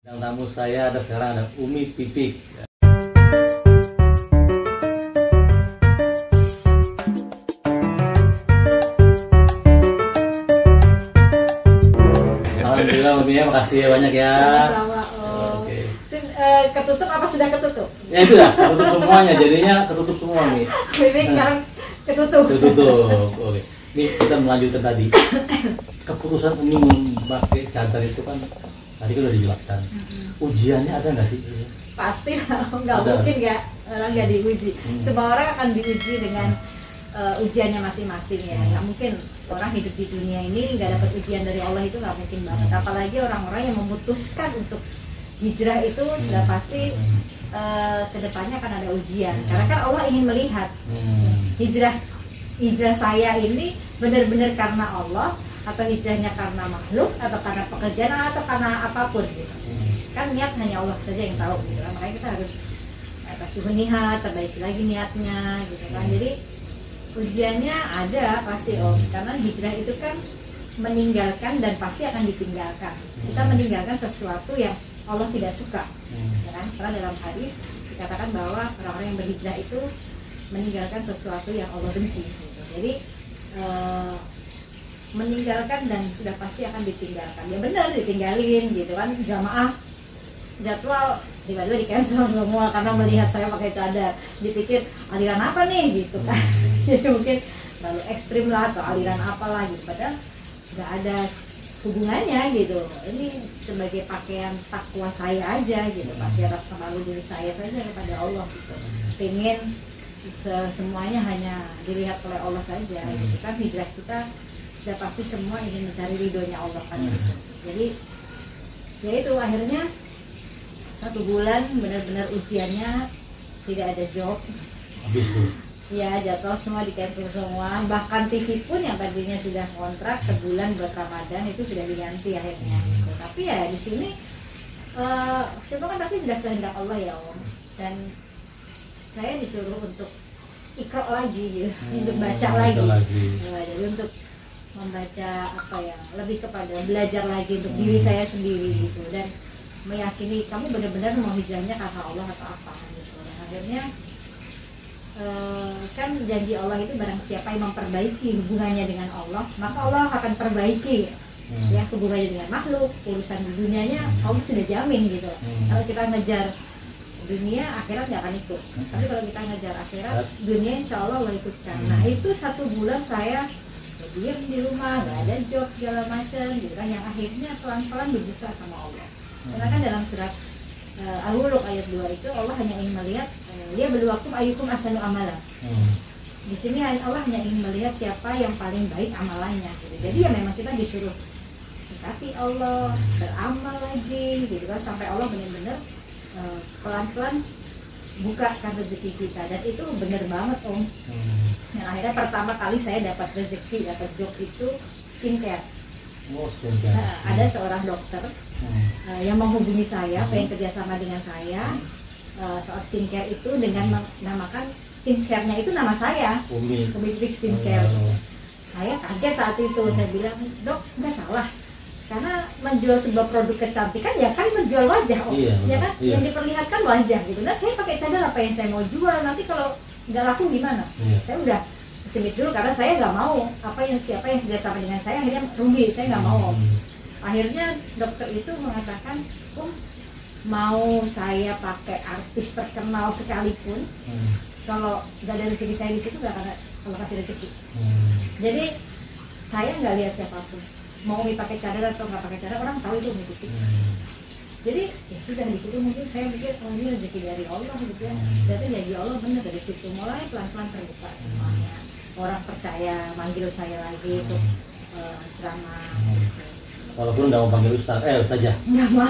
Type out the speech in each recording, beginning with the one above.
Yang tamu saya ada sekarang ada Umi Pipik. Alhamdulillah Umi ya, makasih ya banyak ya. Sama Om. Oke. Ketutup apa sudah ketutup? Ya itu dah, ketutup semuanya, jadinya ketutup semua nih. Bibik sekarang ketutup. Ketutup. Oke. Nih kita melanjutkan tadi. Keputusan Umi memakai cadar itu kan tadi kan udah dijelaskan. Ujiannya ada nggak sih? Pasti nggak Ada. mungkin nggak orang nggak diuji. Semua orang akan diuji dengan ujiannya masing-masing ya. Nggak mungkin orang hidup di dunia ini nggak dapat ujian dari Allah, itu nggak mungkin banget. Apalagi orang-orang yang memutuskan untuk hijrah itu sudah pasti kedepannya akan ada ujian. Karena kan Allah ingin melihat hijrah saya ini benar-benar karena Allah, atau hijrahnya karena makhluk, atau karena pekerjaan, atau karena apapun gitu. Kan niat hanya Allah saja yang tahu gitu kan. Makanya kita harus kasih niat, terbaiki lagi niatnya gitu kan. Jadi ujiannya ada pasti Om, karena hijrah itu kan meninggalkan dan pasti akan ditinggalkan. Kita meninggalkan sesuatu yang Allah tidak suka, ya kan? Karena dalam hadis dikatakan bahwa orang-orang yang berhijrah itu meninggalkan sesuatu yang Allah benci gitu. Jadi meninggalkan dan sudah pasti akan ditinggalkan. Ya benar ditinggalin gitu kan. Jamaah jadwal tiba-tiba di cancel semua karena melihat saya pakai cadar, dipikir aliran apa nih gitu kan. Jadi mungkin terlalu ekstrim lah atau aliran apalah gitu, padahal nggak ada hubungannya gitu. Ini sebagai pakaian takwa saya aja gitu, pakaian rasa malu diri saya saja kepada Allah gitu. Pengen semuanya hanya dilihat oleh Allah saja gitu kan. Hijrah kita sudah pasti semua ingin mencari ridhonya Allah kan gitu. Jadi ya itu akhirnya 1 bulan benar-benar ujiannya tidak ada job. Habis tuh. Ya jadwal semua di cancel semua, bahkan TV pun yang tadinya sudah kontrak sebulan buat Ramadan itu sudah diganti akhirnya gitu. Tapi ya di sini siapa kan pasti sudah kehendak Allah ya Om, dan saya disuruh untuk ikra lagi gitu, untuk baca lagi. Jadi untuk membaca apa ya, lebih kepada belajar lagi untuk diri saya sendiri gitu, dan meyakini kamu benar-benar mau hijrahnya karena Allah atau apa gitu. Dan akhirnya kan janji Allah itu barang siapa yang memperbaiki hubungannya dengan Allah, maka Allah akan perbaiki ya hubungannya dengan makhluk. Urusan dunianya Allah sudah jamin gitu. Kalau kita ngejar dunia, akhirat nggak akan ikut. Tapi kalau kita ngejar akhirat, dunia insya Allah ikutkan. Nah itu 1 bulan saya diam di rumah, nggak ada job segala macam gitu kan, yang akhirnya pelan-pelan dibuka sama Allah. Karena kan dalam surat Al-Mulk ayat 2 itu Allah hanya ingin melihat dia berluakum ayyukum ahsanu amala. Di sini Allah hanya ingin melihat siapa yang paling baik amalannya gitu. Jadi ya memang kita disuruh dekati Allah, beramal lagi gitu kan, sampai Allah benar-benar pelan-pelan bukakan rezeki kita. Dan itu benar banget Om. Yang akhirnya pertama kali saya dapat rezeki, dapat job itu skincare. Ada seorang dokter yang menghubungi saya, pengen kerjasama dengan saya soal skincare itu, dengan menamakan skincare-nya itu nama saya, Umi Pipik Skincare. Saya kaget saat itu, saya bilang, dok nggak salah, karena menjual sebuah produk kecantikan ya kan menjual wajah Om, ya kan, yang diperlihatkan wajah gitu. Nah saya pakai cadar, apa yang saya mau jual, nanti kalau nggak laku gimana? Saya udah pesimis dulu karena saya nggak mau siapa yang kerjasama dengan saya akhirnya rugi, saya nggak mau. Akhirnya dokter itu mengatakan, mau saya pakai artis terkenal sekalipun, kalau nggak ada rezeki saya di situ nggak akan kalau kasih rezeki. Jadi saya nggak lihat siapapun, mau pakai cadar atau nggak pakai cadar, orang tahu itu Umi Pipik. Jadi ya sudah, di situ mungkin saya pikir ini rezeki dari Allah gitu ya. Berarti janji Allah benar. Dari situ mulai pelan-pelan terbuka semuanya. Orang percaya manggil saya lagi untuk ceramah. Walaupun nggak mau panggil Ustaz, Ustazah. Nggak mau,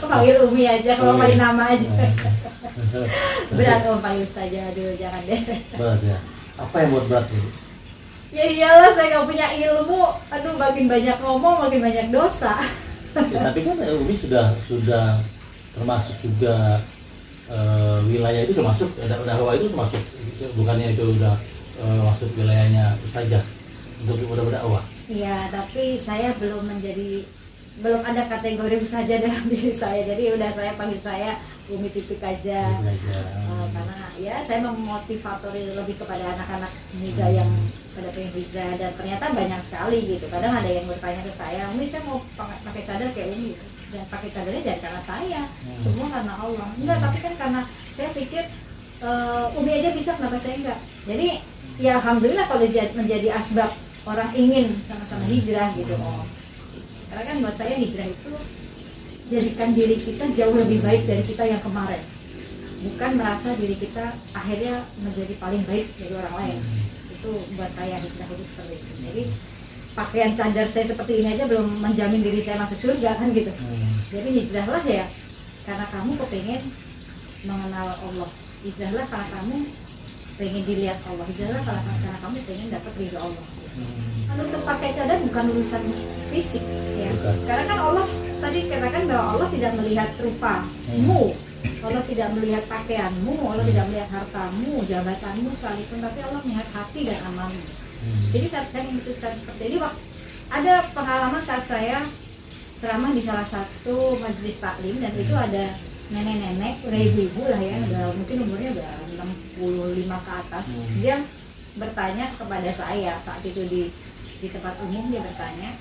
panggil Umi aja, kalau panggil nama aja. Berat Om panggil Ustazah, aduh jangan deh. Berat ya. Apa yang buat berat ini? Ya iyalah, saya nggak punya ilmu. Aduh, makin banyak ngomong, makin banyak dosa. Ya, tapi kan Umi sudah termasuk juga wilayah itu termasuk dakwah itu termasuk, bukannya itu udah masuk wilayahnya Ustazah untuk berdakwah. Iya, tapi saya belum menjadi belum ada kategori saja dalam diri saya, jadi udah saya panggil saya Umi Tipik aja. Karena ya saya memotivatori lebih kepada anak-anak muda yang pada pengen hijrah, dan ternyata banyak sekali gitu. Kadang ada yang bertanya ke saya, Umi saya mau pakai cadar kayak Umi, dan pakai cadarnya jangan karena saya, semua karena Allah. Enggak, tapi kan karena saya pikir Umi aja bisa, kenapa saya enggak? Jadi ya alhamdulillah kalau menjadi asbab orang ingin sama-sama hijrah gitu. Karena kan buat saya hijrah itu jadikan diri kita jauh lebih baik dari kita yang kemarin, bukan merasa diri kita akhirnya menjadi paling baik dari orang lain. Itu buat saya hijrah itu seperti itu. Jadi pakaian cadar saya seperti ini aja belum menjamin diri saya masuk surga kan gitu. Jadi hijrahlah ya karena kamu kepengen mengenal Allah, hijrahlah karena kamu pengen dilihat Allah, hijrahlah karena kamu pengen dapat ridho Allah. Kalau untuk pakai cadar bukan urusan fisik ya, karena kan Allah tadi katakan bahwa Allah tidak melihat rupamu, Allah tidak melihat pakaianmu, Allah tidak melihat hartamu, jabatanmu sekalipun, tapi Allah melihat hati dan amalmu. Jadi saat saya memutuskan seperti ini, ada pengalaman saat saya ceramah di salah satu majelis taklim, dan itu ada nenek-nenek, udah ibu-ibu lah ya, udah mungkin umurnya udah 65 ke atas. Dia bertanya kepada saya saat itu di tempat umum, dia bertanya,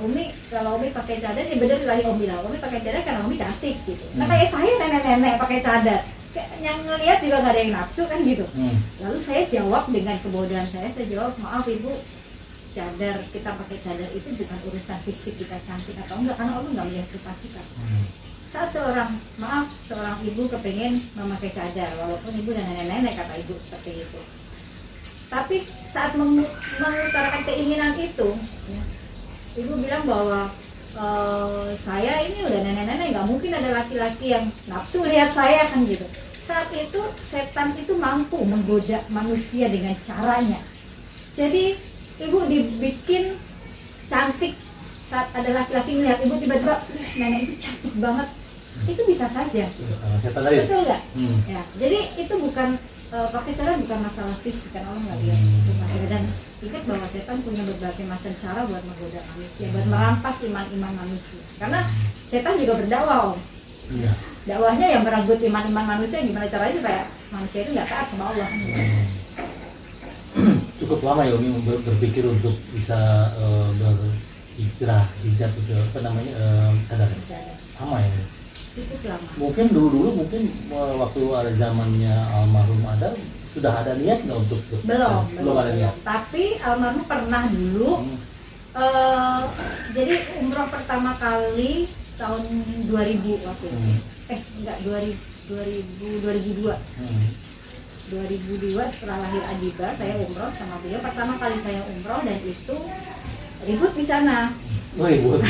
Umi, kalau Umi pakai cadar, ya bener lagi Umi bilang, Umi pakai cadar karena Umi cantik gitu. Nah kayak saya nenek-nenek pakai cadar, yang ngelihat juga nggak ada yang nafsu kan gitu. Lalu saya jawab dengan kebodohan saya jawab, maaf Ibu, cadar, kita pakai cadar itu bukan urusan fisik kita cantik atau enggak, karena Allah nggak melihat rupa kita. Saat seorang ibu kepengen memakai cadar, walaupun ibu dan nenek-nenek kata ibu seperti itu, tapi saat mengutarakan keinginan itu ya, ibu bilang bahwa saya ini udah nenek-nenek, nggak mungkin ada laki-laki yang nafsu lihat saya kan gitu. Saat itu setan itu mampu menggoda manusia dengan caranya. Jadi ibu dibikin cantik, saat ada laki-laki melihat ibu tiba-tiba, nenek itu cantik banget, itu bisa saja. Betul nggak? Ya, jadi itu bukan pakai cadar bukan masalah fisik, kan Allah nggak lihat. Dan ingat bahwa setan punya berbagai macam cara buat menggoda manusia, buat merampas iman-iman manusia. Karena setan juga berdakwah, Om. Dakwahnya yang merenggut iman-iman manusia, gimana caranya supaya manusia itu nggak taat sama Allah. Cukup lama ya Umi berpikir untuk bisa berhijrah itu apa namanya cadar. Lama ya. Cukup lama. Mungkin dulu mungkin waktu ada zamannya almarhum Adam sudah ada niat nggak untuk belum ada niat. Tapi almarhum pernah dulu jadi umroh pertama kali tahun 2000 waktu itu. Enggak, 2002. 2002 setelah lahir Adiba saya umroh sama beliau, pertama kali saya umroh, dan itu ribut di sana. Ribut.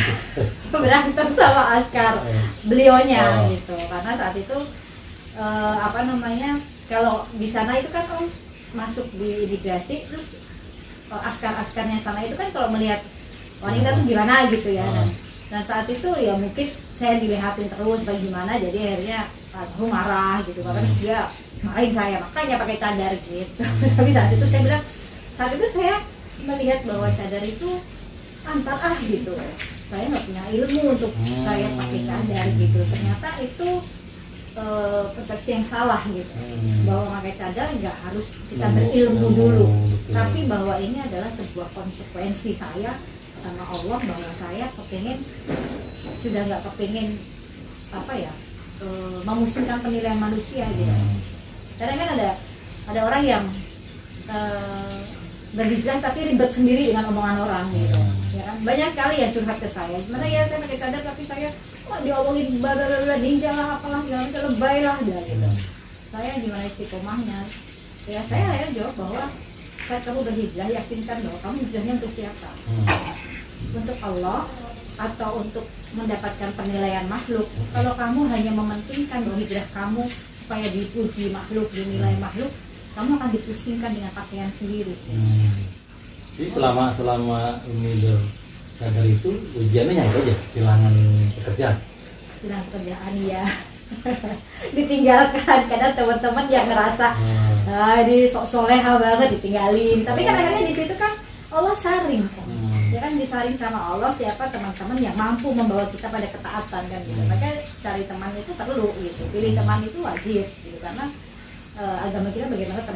Berantem sama askar beliaunya gitu, karena saat itu kalau di sana itu kan Om masuk di imigrasi, terus askar-askarnya sana itu kan kalau melihat wanita tuh gimana gitu ya, dan saat itu ya mungkin saya dilihatin terus bagaimana, jadi akhirnya aku marah gitu, karena dia marahin saya, makanya pakai cadar gitu. Tapi saat itu saya bilang, saat itu saya melihat bahwa cadar itu antar gitu, saya nggak punya ilmu untuk saya pakai cadar gitu. Ternyata itu persepsi yang salah gitu, bahwa pakai cadar nggak harus kita berilmu dulu, tapi bahwa ini adalah sebuah konsekuensi saya sama Allah, bahwa saya sudah nggak kepengen memusingkan penilaian manusia gitu. Karena kan ada orang yang berhijrah tapi ribet sendiri dengan omongan orang gitu. Ya kan? Banyak sekali yang curhat ke saya, gimana ya saya pakai cadar tapi saya diomongin ninja lah, apalah segala macam, lebay lah gitu. Saya gimana istiqomahnya? Ya saya akhirnya jawab bahwa saat kamu berhijrah, yakinkan bahwa kamu hijrahnya untuk siapa? Untuk Allah atau untuk mendapatkan penilaian makhluk? Kalau kamu hanya mementingkan bahwa hijrah kamu supaya dipuji makhluk, dinilai makhluk, kamu akan dipusingkan dengan pakaian sendiri. Jadi selama Umi bercadar itu ujiannya nyari aja, kehilangan pekerjaan. Kehilangan pekerjaan ya. Ditinggalkan, kadang teman-teman yang ngerasa di sok soleha banget ditinggalin. Tapi kan akhirnya di situ kan Allah saring kan. Ya kan disaring sama Allah siapa teman-teman yang mampu membawa kita pada ketaatan kan gitu. Makanya cari teman itu perlu gitu. Pilih teman itu wajib gitu karena agama kita bagaimana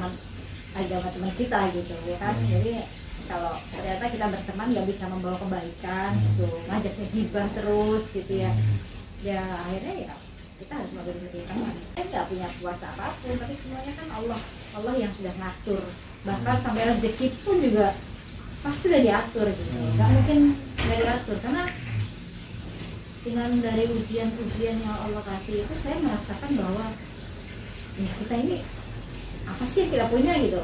agama teman kita gitu ya kan. Jadi kalau ternyata kita berteman nggak bisa membawa kebaikan gitu, ngajaknya gibah terus gitu ya. Ya akhirnya ya kita harus memilih teman. Kita nggak punya kuasa apapun, tapi semuanya kan Allah yang sudah ngatur. Bahkan sampai rezeki pun juga pasti sudah diatur gitu. Nggak mungkin nggak diatur karena dengan dari ujian-ujian yang Allah kasih itu saya merasakan bahwa ya kita ini apa sih yang kita punya gitu,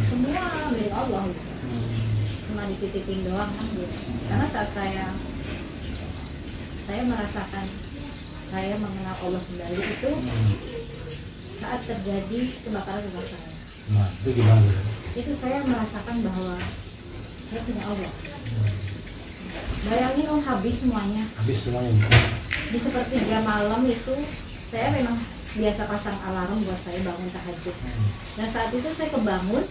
semua milik Allah gitu. Cuma dititipin doang kan gitu. Karena saat saya merasakan saya mengenal Allah kembali itu saat terjadi kebakaran rumah saya. Nah, itu gimana? Itu saya merasakan bahwa saya punya Allah. Bayangin habis semuanya. Habis semuanya. Di sepertiga malam itu saya memang biasa pasang alarm buat saya bangun tahajud. Dan saat itu saya kebangun,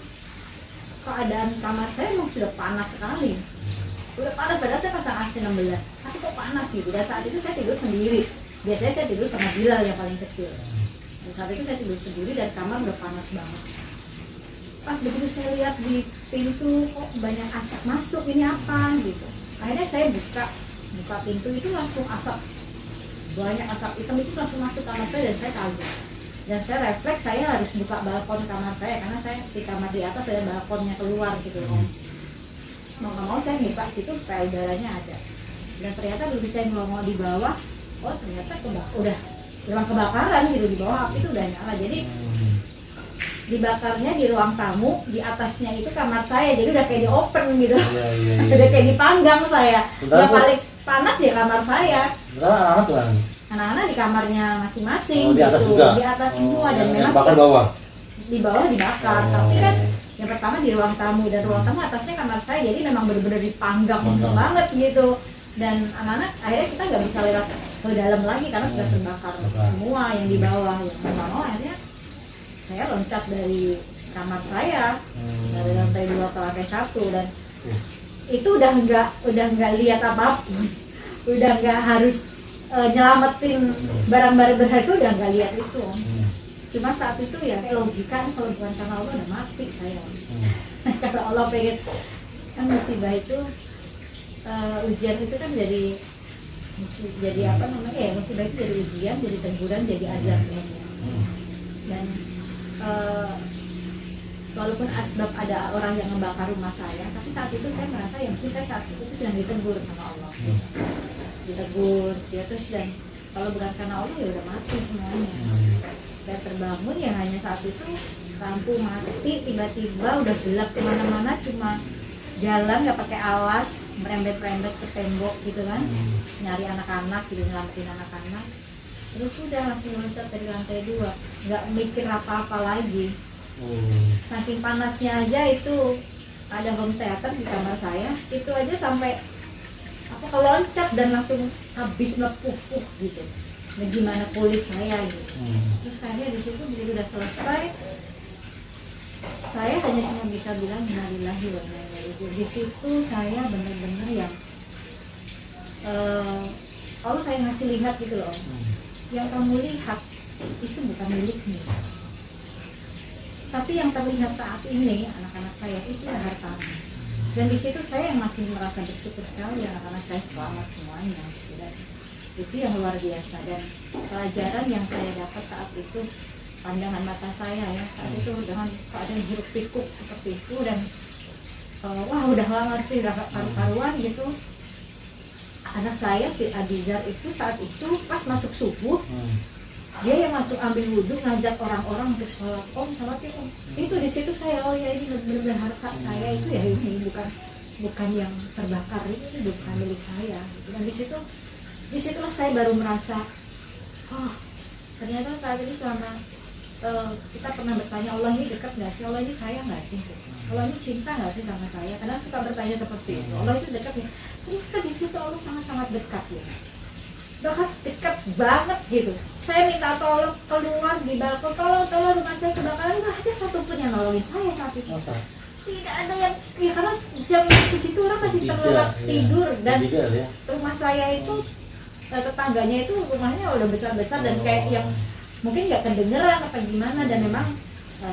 keadaan kamar saya memang sudah panas sekali. Udah panas, padahal saya pasang AC 16, tapi kok panas gitu. Dan saat itu saya tidur sendiri. Biasanya saya tidur sama Bilal yang paling kecil. Dan saat itu saya tidur sendiri dan kamar udah panas banget. Pas begitu saya lihat di pintu kok banyak asap masuk, ini apa gitu. Akhirnya saya buka pintu itu langsung asap, banyak asap hitam itu langsung masuk kamar saya dan saya kaget. Dan saya refleks saya harus buka balkon kamar saya karena saya di kamar di atas ada balkonnya keluar gitu kan. Mau nggak mau saya buka situ supaya udaranya ada. Dan ternyata begitu saya ngomong di bawah, oh ternyata udah memang kebakaran gitu, di bawah api itu udah nyala. Jadi dibakarnya di ruang tamu, di atasnya itu kamar saya, jadi udah kayak di open gitu. Udah kayak dipanggang saya. Yang paling panas ya kamar saya. Anak-anak di kamarnya masing-masing di atas gitu. juga? Di atas semua dan memang bakar bawah. Di bawah dibakar, tapi kan yang pertama di ruang tamu dan ruang tamu atasnya kamar saya, jadi memang benar-benar dipanggang banget gitu. Dan anak-anak akhirnya kita nggak bisa lewat ke dalam lagi karena sudah terbakar semua yang di bawah. Yang mau akhirnya saya loncat dari kamar saya dari lantai 2 ke lantai 1 dan itu udah nggak lihat apa-apa, udah nggak harus nyelamatin barang-barang berharga, udah nggak lihat itu. Cuma saat itu ya logika, kalau bukan karena Allah udah mati saya. Kalau Allah pengen kan musibah itu ujian itu kan jadi apa namanya ya, musibah itu jadi ujian, jadi teguran, jadi azab ya. Dan walaupun asbab ada orang yang membakar rumah saya, tapi saat itu saya merasa yang saya saat itu sedang ditegur sama Allah. Ditegur dia terus, dan kalau bukan karena Allah ya udah mati semuanya. Dan terbangun ya hanya saat itu lampu mati, tiba-tiba udah gelap kemana-mana, cuma jalan nggak pakai alas, merembet-rembet ke tembok gitu kan, nyari anak-anak gitu, nyelamatin anak-anak. Terus udah langsung loncat dari lantai 2, nggak mikir apa-apa lagi. Saking panasnya aja itu, ada home theater di kamar saya, itu aja sampai aku keloncat dan langsung habis melepuh gitu. Nah, gimana kulit saya gitu. Terus saya di situ begitu udah selesai, saya hanya cuma bisa bilang innalillahi wa inna ilaihi raji'un. Di situ saya benar-benar yang Allah kayak ngasih lihat gitu loh. Yang kamu lihat itu bukan milikmu, tapi yang terlihat saat ini anak-anak saya itu hartamu. Dan di situ saya yang masih merasa bersyukur sekali anak-anak saya selamat semuanya. Dan itu yang luar biasa, dan pelajaran yang saya dapat saat itu, pandangan mata saya ya saat itu dengan keadaan hiruk pikuk seperti itu, dan wah udah lama sih udah karu-karuan gitu. Anak saya si Abizar itu saat itu pas masuk subuh, dia yang masuk ambil wudhu, ngajak orang-orang untuk sholat. Sholat ya om. Itu di situ saya, oh ya ini benar-benar harta saya itu ya, ini bukan yang terbakar, ini bukan milik saya. Dan di situlah saya baru merasa, oh ternyata saat ini selama kita pernah bertanya, Allah ini dekat nggak sih, Allah ini sayang nggak sih, Allah ini cinta nggak sih sama saya. Kadang suka bertanya seperti itu, Allah itu dekat ya. Ternyata di situ Allah sangat-sangat dekat ya, bahkan dekat banget gitu. Saya minta tolong keluar di balkon, tolong rumah saya kebakaran, nggak ada satupun yang nolongin saya saat itu. tidak ada yang ya karena jam segitu orang masih terlelap tidur dan ya. Rumah saya itu tetangganya itu rumahnya udah besar-besar dan kayak yang mungkin nggak kedengeran apa gimana dan memang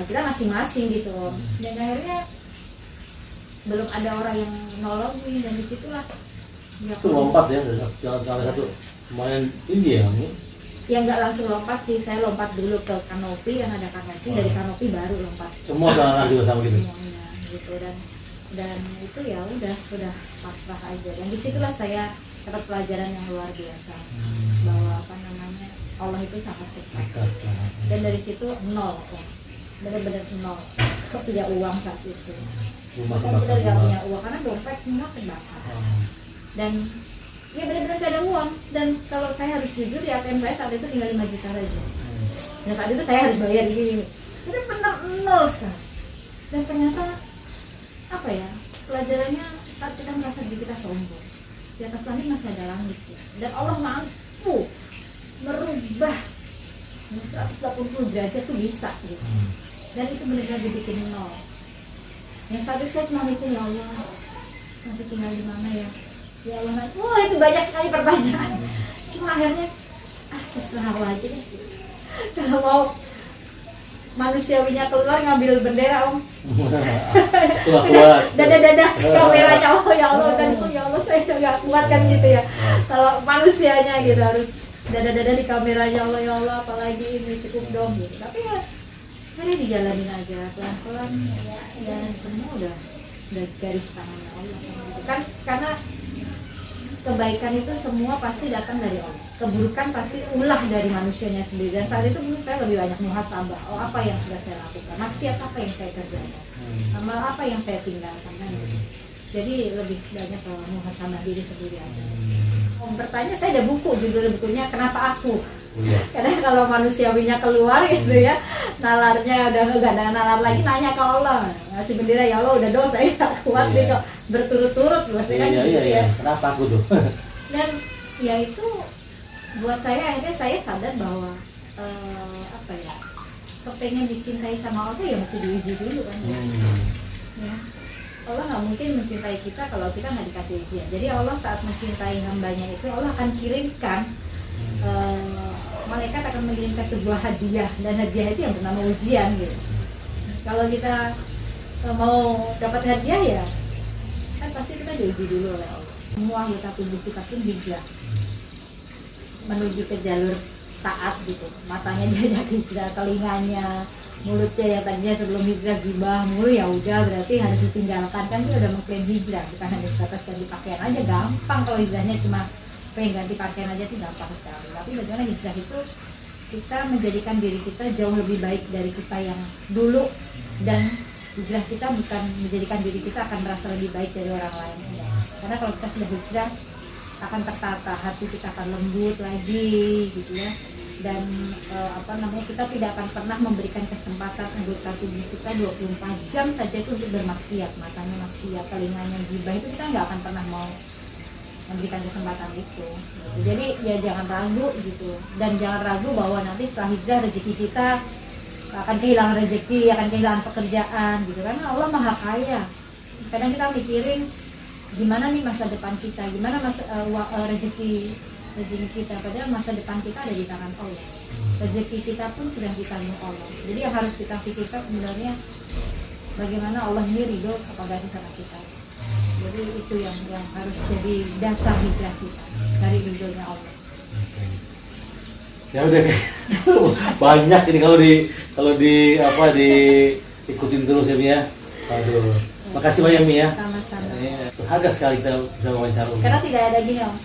kita masing-masing gitu dan akhirnya belum ada orang yang nolongin dan disitulah ya, itu lompat ya jangan satu lumayan tinggi ya ini ya nggak langsung lompat sih, saya lompat dulu ke kanopi yang ada kanopi dari kanopi baru lompat semua anak juga sama gitu semuanya gitu dan itu ya udah pasrah aja dan disitulah saya dapat pelajaran yang luar biasa bahwa apa namanya Allah itu sangat dekat dan dari situ nol benar-benar nol tidak uang saat itu benar-benar gak punya uang karena dompet semua terbakar dan ya benar-benar gak ada uang dan kalau saya harus jujur di ATM saya saat itu tinggal 5 juta aja dan saat itu saya harus bayar gini jadi benar nol sekarang dan ternyata apa ya pelajarannya saat kita merasa diri kita sombong di atas langit masih ada langit ya. Dan Allah mampu merubah 180 derajat tuh bisa gitu dan itu benar-benar dibikin nol yang saat itu saya cuma mikir ya Allah nanti tinggal di mana ya Allah wah itu banyak sekali pertanyaan cuma akhirnya terserah Allah aja deh kalau mau manusiawinya keluar ngambil bendera om dadah kameranya ya Allah dan ya Allah saya udah gak kuat kan gitu ya kalau manusianya gitu harus dadah di kameranya ya Allah apalagi ini cukup dong gitu tapi ya ini dijalanin aja pelan-pelan ya semua udah garis tangannya Allah kan karena kebaikan itu semua pasti datang dari Allah keburukan pasti ulah dari manusianya sendiri dan saat itu menurut saya lebih banyak muhasabah apa yang sudah saya lakukan maksiat apa yang saya kerjakan amal apa yang saya tinggalkan kan jadi lebih banyak ke muhasabah diri sendiri aja bertanya saya ada buku judul bukunya Kenapa Aku karena kalau manusiawinya keluar gitu ya nalarnya udah gak ada nalar lagi nanya ke Allah ngasih bendera ya Allah udah dong saya gak kuat nih kok berturut-turut pasti kan gitu ya kenapa aku tuh dan ya itu buat saya akhirnya saya sadar bahwa apa ya kepengen dicintai sama Allah ya mesti diuji dulu kan ya Allah nggak mungkin mencintai kita kalau kita nggak dikasih ujian jadi Allah saat mencintai hambanya itu Allah akan kirimkan malaikat akan mengirimkan sebuah hadiah dan hadiah itu yang bernama ujian gitu kalau kita mau dapat hadiah ya kan pasti kita diuji dulu oleh Allah semua anggota tubuh kita pun hijrah menuju ke jalur taat gitu matanya diajak hijrah telinganya mulutnya yang tadinya sebelum hijrah gibah mulu ya udah berarti harus ditinggalkan kan dia udah mengklaim hijrah bukan hanya sebatas ganti pakaian aja gampang kalau hijrahnya cuma pengen ganti pakaian aja sih gampang sekali tapi bagaimana hijrah itu kita menjadikan diri kita jauh lebih baik dari kita yang dulu dan hijrah kita bukan menjadikan diri kita akan merasa lebih baik dari orang lain karena kalau kita sudah hijrah akan tertata hati kita akan lembut lagi gitu ya dan kita tidak akan pernah memberikan kesempatan anggota tubuh kita 24 jam saja itu untuk bermaksiat matanya maksiat telinganya gibah itu kita nggak akan pernah mau memberikan kesempatan itu gitu. Jadi ya jangan ragu gitu dan jangan ragu bahwa nanti setelah hijrah rezeki kita akan kehilangan rezeki akan kehilangan pekerjaan gitu karena Allah maha kaya kadang kita mikirin gimana nih masa depan kita gimana rezeki kita padahal masa depan kita ada di tangan Allah rezeki kita pun sudah ditanggung Allah jadi yang harus kita pikirkan sebenarnya bagaimana Allah ini ridho kepada sama kita jadi itu yang harus jadi dasar hijrah kita cari ridhonya Allah ya udah banyak ini kalau diikutin terus ya Mi ya aduh makasih banyak Mi ya sama-sama berharga sekali kita bisa wawancara karena tidak ada gini Om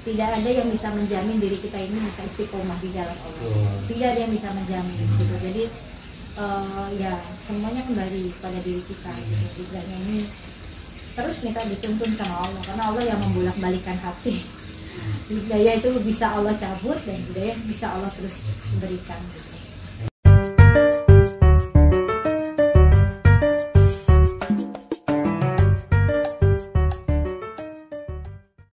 tidak ada yang bisa menjamin diri kita ini bisa istiqomah di jalan Allah tidak ada yang bisa menjamin gitu jadi ya semuanya kembali pada diri kita gitu hijrahnya ini terus kita dituntun sama Allah karena Allah yang membolak-balikan hati hidayah itu bisa Allah cabut dan hidayah bisa Allah terus berikan gitu.